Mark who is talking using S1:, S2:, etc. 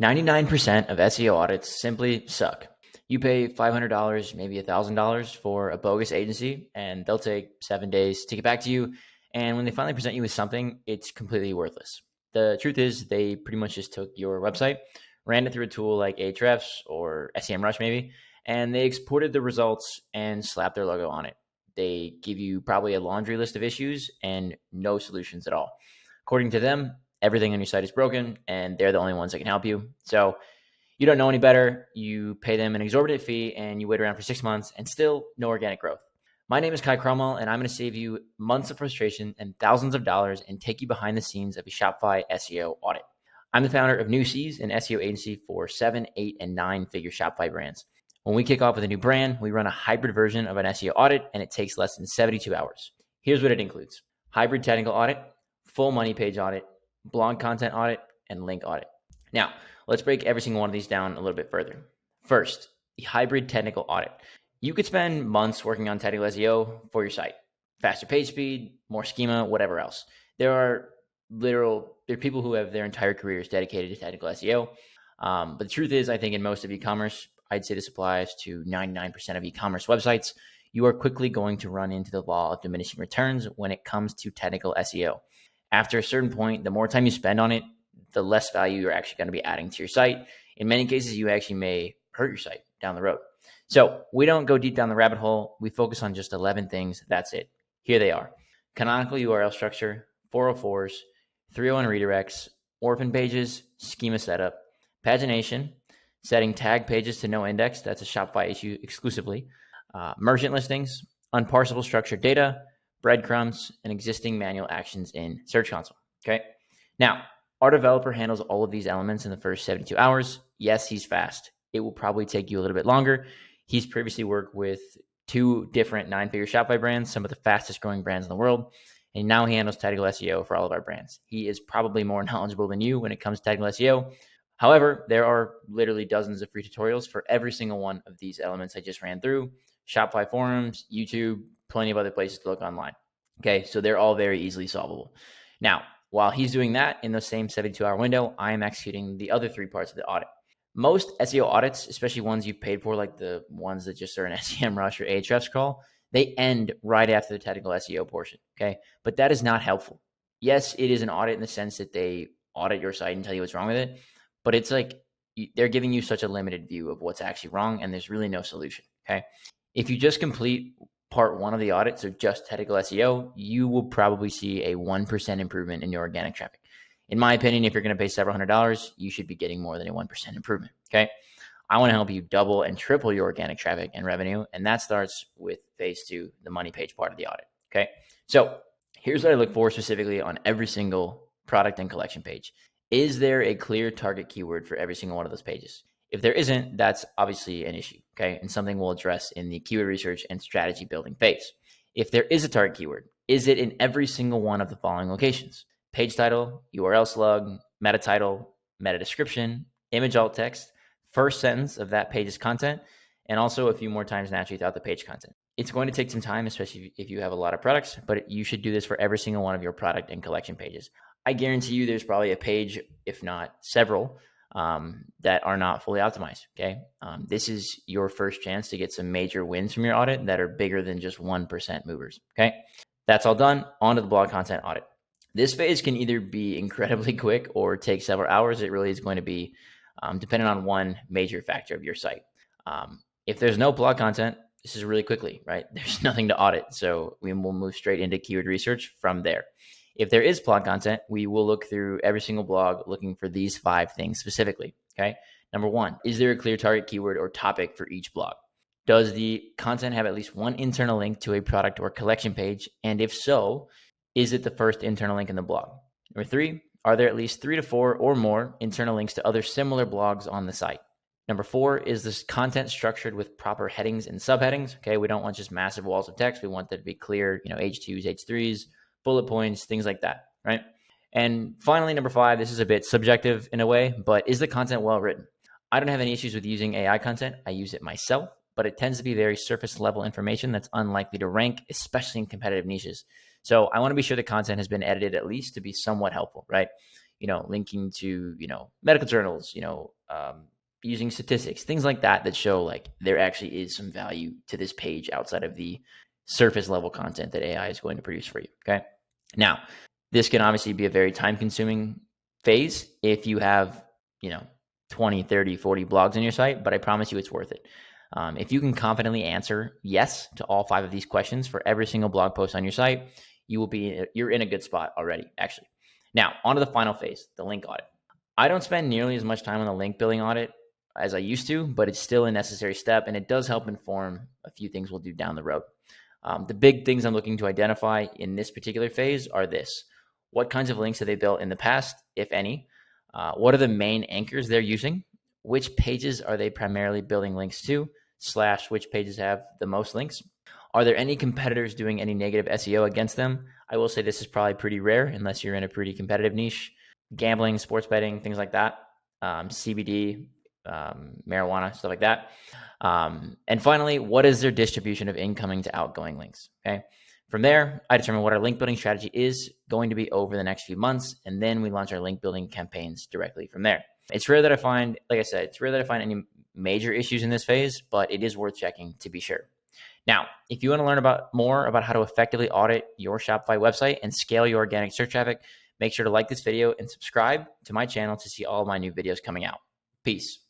S1: 99% of SEO audits simply suck. You pay $500, maybe $1,000 for a bogus agency, and they'll take 7 days to get back to you. And when they finally present you with something, it's completely worthless. The truth is, they pretty much just took your website, ran it through a tool like Ahrefs or SEMrush maybe, and they exported the results and slapped their logo on it. They give you probably a laundry list of issues and no solutions at all. According to them, everything on your site is broken, and they're the only ones that can help you. So you don't know any better. You pay them an exorbitant fee, and you wait around for 6 months, and still no organic growth. My name is Cromwell, and I'm going to save you months of frustration and thousands of dollars and take you behind the scenes of a Shopify SEO audit. I'm the founder of New Seas, an SEO agency for 7, 8, and 9-figure Shopify brands. When we kick off with a new brand, we run a hybrid version of an SEO audit, and it takes less than 72 hours. Here's what it includes: hybrid technical audit, full money page audit, blog content audit, and link audit. Now, let's break every single one of these down a little bit further. First, the hybrid technical audit. You could spend months working on technical SEO for your site. Faster page speed, more schema, whatever else. There are people who have their entire careers dedicated to technical SEO. But the truth is, I think in most of e-commerce, I'd say this applies to 99% of e-commerce websites, you are quickly going to run into the law of diminishing returns when it comes to technical SEO. After a certain point, the more time you spend on it, the less value you're actually going to be adding to your site. In many cases, you actually may hurt your site down the road. So we don't go deep down the rabbit hole. We focus on just 11 things. That's it. Here they are: canonical URL structure, 404s, 301 redirects, orphan pages, schema setup, pagination, setting tag pages to no index. That's a Shopify issue exclusively. Merchant listings, unparsable structured data, breadcrumbs, and existing manual actions in Search Console. Okay. Now, our developer handles all of these elements in the first 72 hours. Yes, he's fast. It will probably take you a little bit longer. He's previously worked with 2 different 9-figure Shopify brands, some of the fastest growing brands in the world. And now he handles technical SEO for all of our brands. He is probably more knowledgeable than you when it comes to technical SEO. However, there are literally dozens of free tutorials for every single one of these elements I just ran through. Shopify forums, YouTube, plenty of other places to look online. Okay, so they're all very easily solvable. Now, while he's doing that in the same 72-hour window, I am executing the other 3 parts of the audit. Most SEO audits, especially ones you've paid for, like the ones that just are an SEMrush or Ahrefs crawl, they end right after the technical SEO portion, okay? But that is not helpful. Yes, it is an audit in the sense that they audit your site and tell you what's wrong with it, but it's like they're giving you such a limited view of what's actually wrong, and there's really no solution, okay? If you just complete part 1 of the audit, so just technical SEO, you will probably see a 1% improvement in your organic traffic. In my opinion, if you're going to pay several $100s, you should be getting more than a 1% improvement, okay? I want to help you double and triple your organic traffic and revenue, and that starts with phase 2, the money page part of the audit, okay? So here's what I look for specifically on every single product and collection page. Is there a clear target keyword for every single one of those pages? If there isn't, that's obviously an issue, okay? And something we'll address in the keyword research and strategy building phase. If there is a target keyword, is it in every single one of the following locations? Page title, URL slug, meta title, meta description, image alt text, first sentence of that page's content, and also a few more times naturally throughout the page content. It's going to take some time, especially if you have a lot of products, but you should do this for every single one of your product and collection pages. I guarantee you there's probably a page, if not several, that are not fully optimized, okay? This is your first chance to get some major wins from your audit that are bigger than just 1% movers, okay? That's all done. On to the blog content audit. This phase can either be incredibly quick or take several hours. It really is going to be dependent on one major factor of your site. If there's no blog content, this is really quickly, right? There's nothing to audit. So we will move straight into keyword research from there. If there is blog content, we will look through every single blog looking for these 5 things specifically, okay? Number 1, is there a clear target keyword or topic for each blog? Does the content have at least one internal link to a product or collection page? And if so, is it the first internal link in the blog? Number 3, are there at least 3 to 4 or more internal links to other similar blogs on the site? Number 4, is this content structured with proper headings and subheadings? Okay, we don't want just massive walls of text. We want that to be clear, H2s, H3s, bullet points, things like that, right? And finally, number 5, this is a bit subjective in a way, but is the content well written? I don't have any issues with using AI content. I use it myself, but it tends to be very surface level information that's unlikely to rank, especially in competitive niches. So I want to be sure the content has been edited at least to be somewhat helpful, right? linking to, medical journals, using statistics, things like that, that show like there actually is some value to this page outside of the surface level content that AI is going to produce for you. Okay. Now, this can obviously be a very time consuming phase if you have, 20, 30, 40 blogs on your site, but I promise you it's worth it. If you can confidently answer yes to all 5 of these questions for every single blog post on your site, you're in a good spot already, actually. Now, on to the final phase, the link audit. I don't spend nearly as much time on the link building audit as I used to, but it's still a necessary step, and it does help inform a few things we'll do down the road. The big things I'm looking to identify in this particular phase are this: what kinds of links have they built in the past, if any? What are the main anchors they're using? Which pages are they primarily building links to, / which pages have the most links? Are there any competitors doing any negative SEO against them? I will say this is probably pretty rare unless you're in a pretty competitive niche. Gambling, sports betting, things like that. CBD, marijuana, stuff like that. And finally, what is their distribution of incoming to outgoing links? Okay. From there, I determine what our link building strategy is going to be over the next few months, and then we launch our link building campaigns directly from there. It's rare that I find, like I said, it's rare that I find any major issues in this phase, but it is worth checking to be sure. Now, if you want to learn more about how to effectively audit your Shopify website and scale your organic search traffic, make sure to like this video and subscribe to my channel to see all of my new videos coming out. Peace.